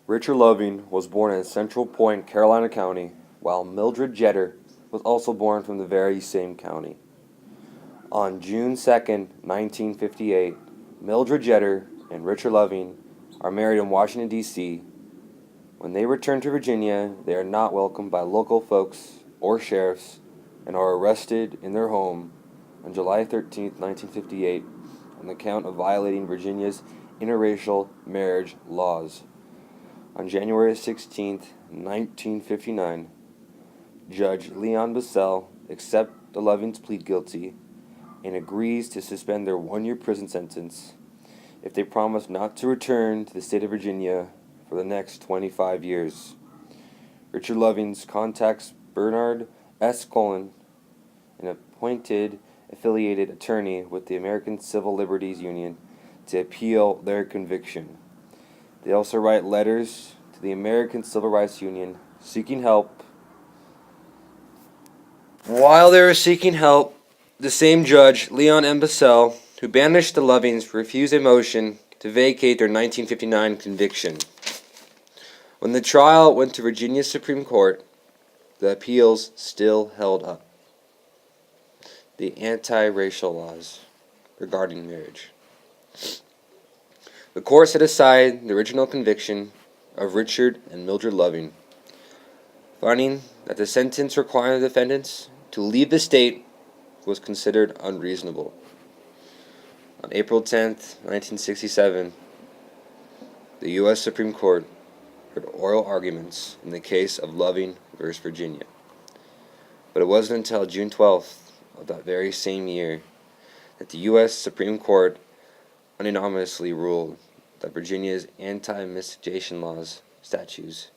Richard Loving was born in Central Point, Carolina County, while Mildred Jeter was also born from the very same county. On June 2nd, 1958, Mildred Jeter and Richard Loving are married in Washington, D.C. When they return to Virginia, they are not welcomed by local folks or sheriffs and are arrested in their home on July 13th, 1958, on the count of violating Virginia's interracial marriage laws. On January 16th, 1959, Judge Leon Bissell accepts the Lovings' plead guilty and agrees to suspend their one-year prison sentence if they promise not to return to the state of Virginia for the next 25 years. Richard Lovings contacts Bernard S. Cullen, an appointed affiliated attorney with the American Civil Liberties Union, to appeal their conviction. They also write letters to the American Civil Rights Union seeking help. While they were seeking help, the same judge, Leon M. Bissell, who banished the Lovings, refused a motion to vacate their 1959 conviction. When the trial went to Virginia's Supreme Court, the appeals still held up. The anti-racial laws regarding marriage. The court set aside the original conviction of Richard and Mildred Loving, finding that the sentence requiring the defendants to leave the state was considered unreasonable. On April 10th, 1967, the U.S. Supreme Court heard oral arguments in the case of Loving v. Virginia. But it wasn't until June 12th of that very same year that the U.S. Supreme Court unanimously ruled that Virginia's anti-miscegenation laws statutes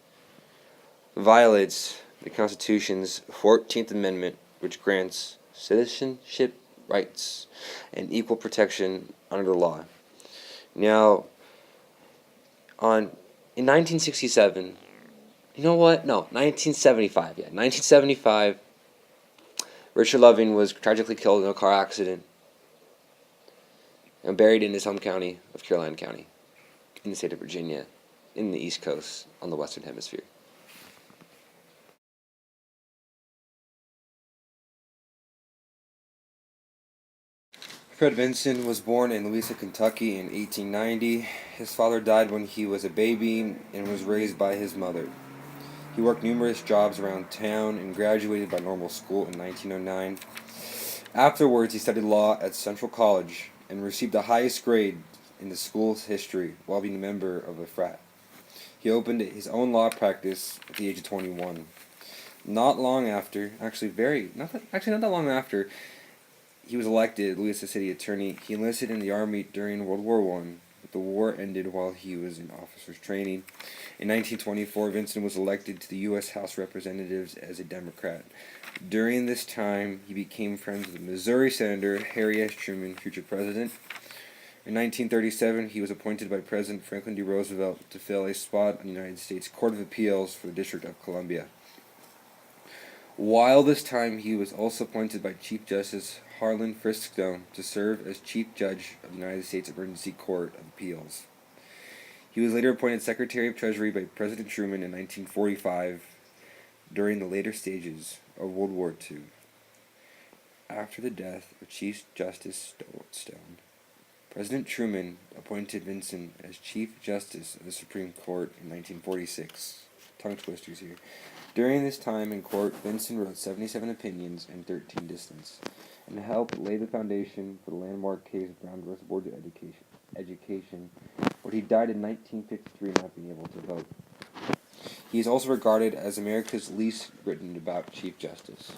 violates the Constitution's 14th Amendment, which grants citizenship rights and equal protection under the law. Now, in 1967, 1975, 1975, Richard Loving was tragically killed in a car accident and buried in his home county of Carolina County, in the state of Virginia, in the East Coast, on the Western Hemisphere. Fred Vinson was born in Louisa, Kentucky in 1890. His father died when he was a baby and was raised by his mother. He worked numerous jobs around town and graduated by normal school in 1909. Afterwards, he studied law at Central College and received the highest grade in the school's history while being a member of a frat. He opened his own law practice at the age of 21. Not long after, not that long after, he was elected Louisa City Attorney. He enlisted in the Army during World War I, but the war ended while he was in officer's training. In 1924, Vinson was elected to the U.S. House of Representatives as a Democrat. During this time, he became friends with Missouri Senator Harry S. Truman, future president. In 1937, he was appointed by President Franklin D. Roosevelt to fill a spot on the United States Court of Appeals for the District of Columbia. While this time, he was also appointed by Chief Justice Harlan Fiske Stone to serve as Chief Judge of the United States Emergency Court of Appeals. He was later appointed Secretary of Treasury by President Truman in 1945 during the later stages of World War II. After the death of Chief Justice Stone, President Truman appointed Vinson as Chief Justice of the Supreme Court in 1946. Tongue twisters here. During this time in court, Vinson wrote 77 opinions and 13 dissents, and helped lay the foundation for the landmark case of Brown v. Board of Education, where he died in 1953 not being able to vote. He is also regarded as America's least written about Chief Justice.